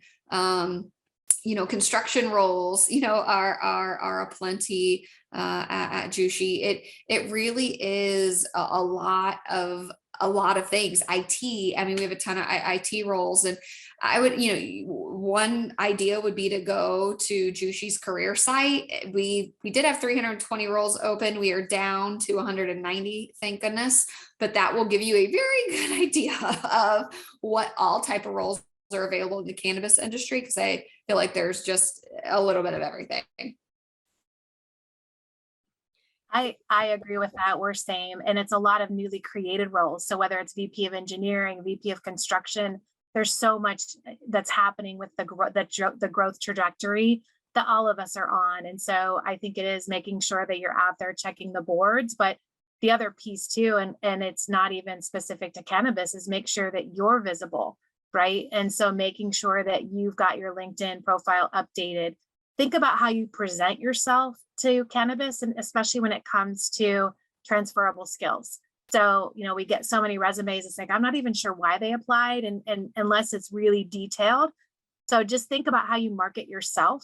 Construction roles, are aplenty at Jushi. It really is a lot of things. IT. I mean, we have a ton of IT roles, and I would, one idea would be to go to Jushi's career site. We did have 320 roles open. We are down to 190, thank goodness. But that will give you a very good idea of what all type of roles are available in the cannabis industry, because I feel like there's just a little bit of everything. I agree with that. We're same. And it's a lot of newly created roles. So whether it's VP of engineering, VP of construction, there's so much that's happening with the growth trajectory that all of us are on. And so I think it is making sure that you're out there checking the boards. But the other piece too, and it's not even specific to cannabis, is make sure that you're visible, right? And so making sure that you've got your LinkedIn profile updated. Think about how you present yourself to cannabis, and especially when it comes to transferable skills. So, we get so many resumes, it's like, I'm not even sure why they applied, and unless it's really detailed. So just think about how you market yourself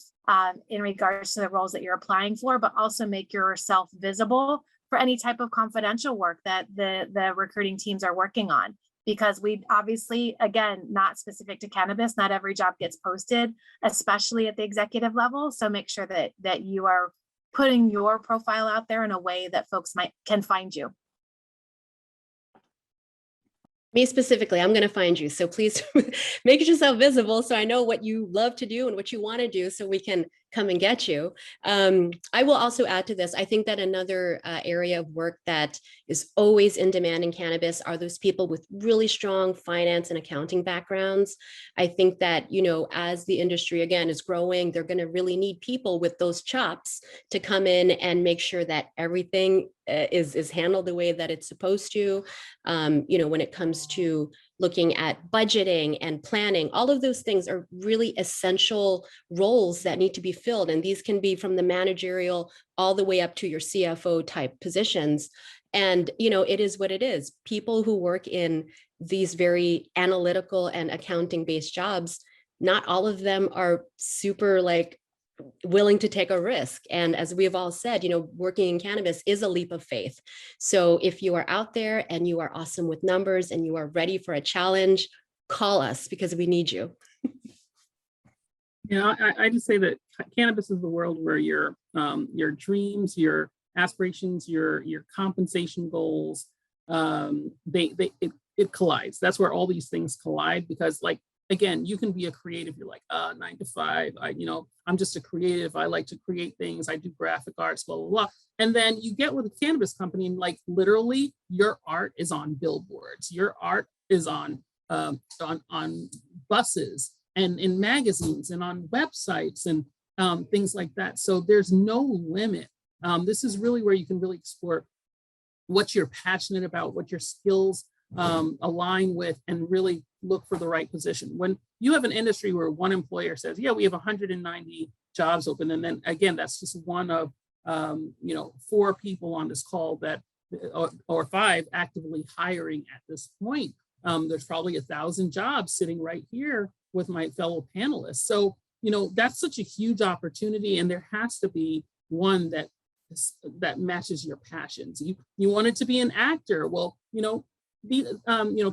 in regards to the roles that you're applying for, but also make yourself visible for any type of confidential work that the recruiting teams are working on. Because we obviously, again, not specific to cannabis, not every job gets posted, especially at the executive level. So make sure that you are putting your profile out there in a way that folks can find you. Me specifically, I'm going to find you. So please make yourself visible so I know what you love to do and what you want to do so we can come and get you. I will also add to this. I think that another area of work that is always in demand in cannabis are those people with really strong finance and accounting backgrounds. I think that, you know, as the industry again is growing, they're going to really need people with those chops to come in and make sure that everything is handled the way that it's supposed to. You know, when it comes to looking at budgeting and planning, all of those things are really essential roles that need to be filled. And these can be from the managerial all the way up to your CFO type positions. And, you know, it is what it is. People who work in these very analytical and accounting based jobs, not all of them are super like willing to take a risk. And as we have all said, you know, working in cannabis is a leap of faith. So if you are out there and you are awesome with numbers and you are ready for a challenge, call us because we need you. Yeah, I just say that cannabis is the world where your dreams, your aspirations, your compensation goals, it collides. That's where all these things collide because, like, again, you can be a creative. You're like, 9 to 5. I'm just a creative. I like to create things. I do graphic arts, blah, blah, blah. And then you get with a cannabis company and like literally your art is on billboards. Your art is on buses and in magazines and on websites and things like that. So there's no limit. This is really where you can really explore what you're passionate about, what your skills align with, and really look for the right position. When you have an industry where one employer says, yeah, we have 190 jobs open, and then again, that's just one of 4 people on this call that or 5 actively hiring at this point. There's probably 1,000 jobs sitting right here with my fellow panelists. So, you know, that's such a huge opportunity, and there has to be one that matches your passions. You wanted to be an actor. Well,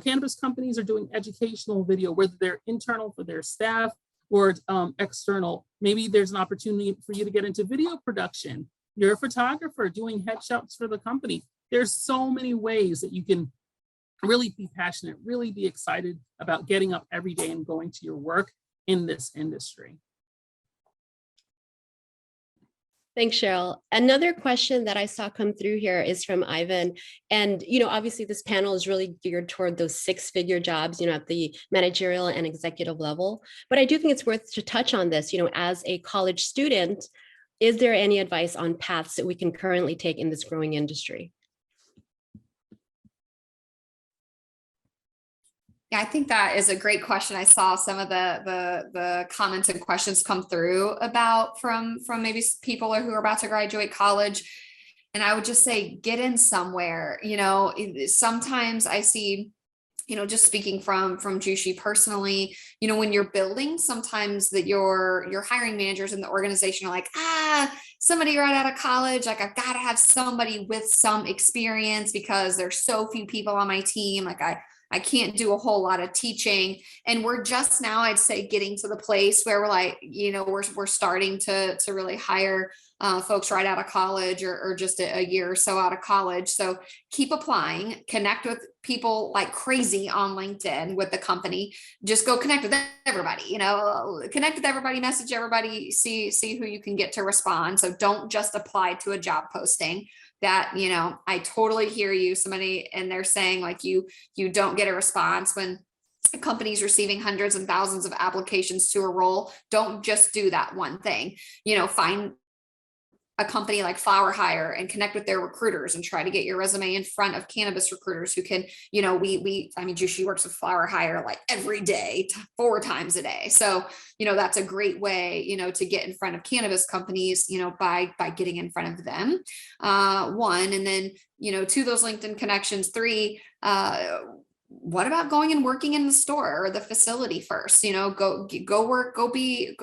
cannabis companies are doing educational video, whether they're internal for their staff or external. Maybe there's an opportunity for you to get into video production. You're a photographer doing headshots for the company. There's so many ways that you can really be passionate, really be excited about getting up every day and going to your work in this industry. Thanks, Cheryl. Another question that I saw come through here is from Ivan. And, you know, obviously this panel is really geared toward those 6-figure jobs, you know, at the managerial and executive level. But I do think it's worth to touch on this, you know, as a college student, is there any advice on paths that we can currently take in this growing industry? Yeah, I think that is a great question. I saw some of the comments and questions come through about from maybe people who are about to graduate college. And I would just say, get in somewhere. You know, sometimes I see, you know, just speaking from Jushi personally, you know, when you're building, sometimes that your hiring managers in the organization are like, somebody right out of college, like I've got to have somebody with some experience because there's so few people on my team. Like I can't do a whole lot of teaching. And we're just now, I'd say, getting to the place where we're like, you know, we're starting to really hire folks right out of college or just a year or so out of college. So keep applying, connect with people like crazy on LinkedIn with the company. Just go connect with everybody, you know, connect with everybody, message everybody, see who you can get to respond. So don't just apply to a job posting. That, you know, I totally hear you. Somebody, and they're saying like you don't get a response when a company's receiving hundreds and thousands of applications to a role. Don't just do that one thing. You know, find a company like FlowerHire and connect with their recruiters and try to get your resume in front of cannabis recruiters who can, you know, Jushi works with FlowerHire like every day, 4 times a day. So, you know, that's a great way, you know, to get in front of cannabis companies, you know, by getting in front of them. 1, and then, you know, 2, those LinkedIn connections. 3, what about going and working in the store or the facility first? You know, go work, go be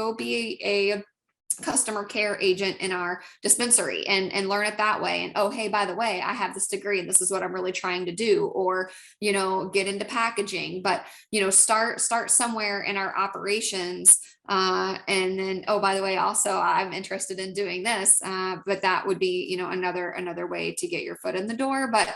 customer care agent in our dispensary and learn it that way. And, oh, hey, by the way, I have this degree and this is what I'm really trying to do, or, get into packaging, but, start somewhere in our operations. And then, oh, by the way, also I'm interested in doing this, but that would be, another way to get your foot in the door. But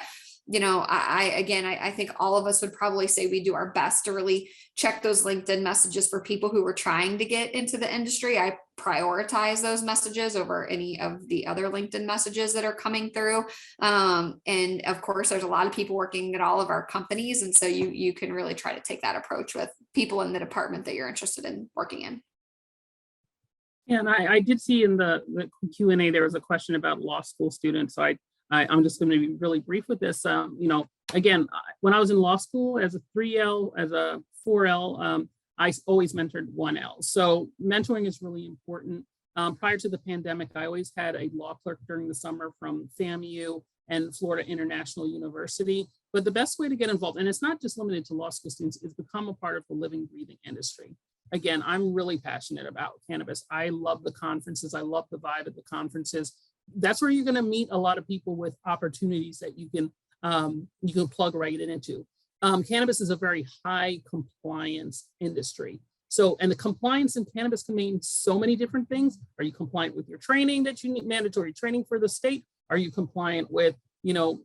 I think all of us would probably say we do our best to really check those LinkedIn messages for people who are trying to get into the industry. I prioritize those messages over any of the other LinkedIn messages that are coming through. And of course, there's a lot of people working at all of our companies. And so you can really try to take that approach with people in the department that you're interested in working in. Yeah, and I did see in the Q&A, there was a question about law school students. So I'm just going to be really brief with this. Again, when I was in law school as a 3L, as a 4L, I always mentored 1L. So mentoring is really important. Prior to the pandemic, I always had a law clerk during the summer from FAMU and Florida International University. But the best way to get involved, and it's not just limited to law school students, is become a part of the living, breathing industry. Again, I'm really passionate about cannabis. I love the conferences. I love the vibe at the conferences. That's where you're going to meet a lot of people with opportunities that you can plug right into. Cannabis is a very high compliance industry. So, and the compliance in cannabis can mean so many different things. Are you compliant with your training that you need, mandatory training for the state? Are you compliant with,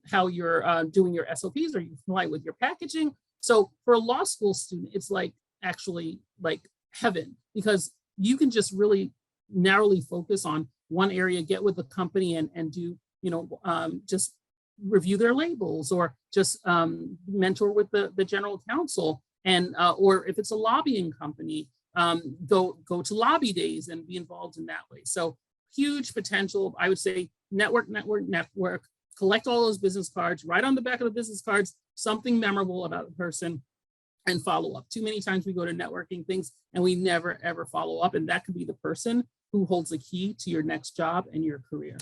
how you're doing your SOPs? Are you compliant with your packaging? So for a law school student, it's actually like heaven, because you can just really narrowly focus on one area, get with the company and do, just review their labels, or just mentor with the general counsel. And, or if it's a lobbying company, go to lobby days and be involved in that way. So huge potential. I would say network, collect all those business cards, write on the back of the business cards, something memorable about the person, and follow up. Too many times we go to networking things and we never, ever follow up. And that could be the person who holds the key to your next job and your career.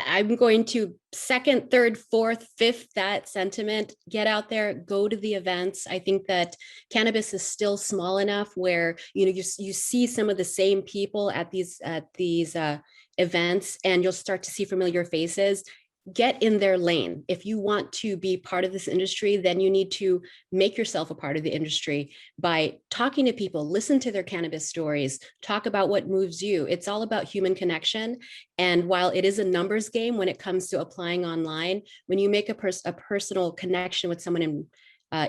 I'm going to second, third, fourth, fifth that sentiment. Get out there, go to the events. I think that cannabis is still small enough where you see some of the same people at these events, and you'll start to see familiar faces. Get in their lane. If you want to be part of this industry, then you need to make yourself a part of the industry by talking to people, listen to their cannabis stories, talk about what moves you. It's all about human connection. And while it is a numbers game when it comes to applying online, when you make a personal connection with someone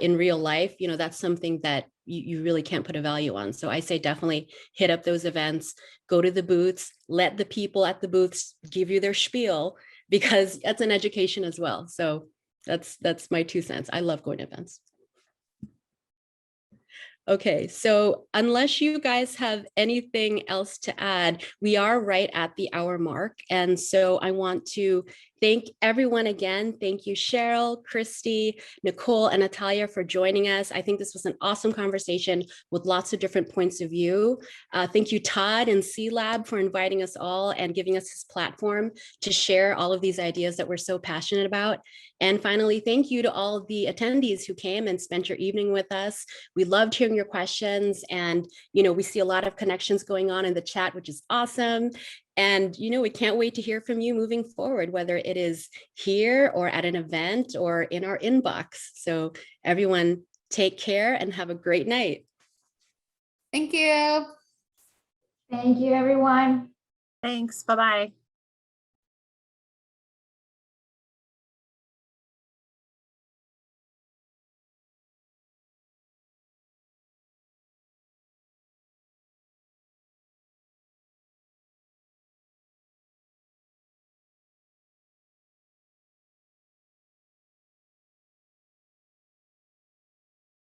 in real life, that's something that you really can't put a value on. So I say definitely hit up those events, go to the booths, let the people at the booths give you their spiel, because that's an education as well. So that's my 2 cents. I love going to events. Okay, so unless you guys have anything else to add, we are right at the hour mark. And so I want to thank everyone again. Thank you, Cheryl, Kristy, Nicole, and Natalia for joining us. I think this was an awesome conversation with lots of different points of view. Thank you, Todd and C-Lab, for inviting us all and giving us this platform to share all of these ideas that we're so passionate about. And finally, thank you to all the attendees who came and spent your evening with us. We loved hearing your questions, and we see a lot of connections going on in the chat, which is awesome. And we can't wait to hear from you moving forward, whether it is here or at an event or in our inbox. So everyone, take care and have a great night. Thank you. Thank you, everyone. Thanks. Bye-bye.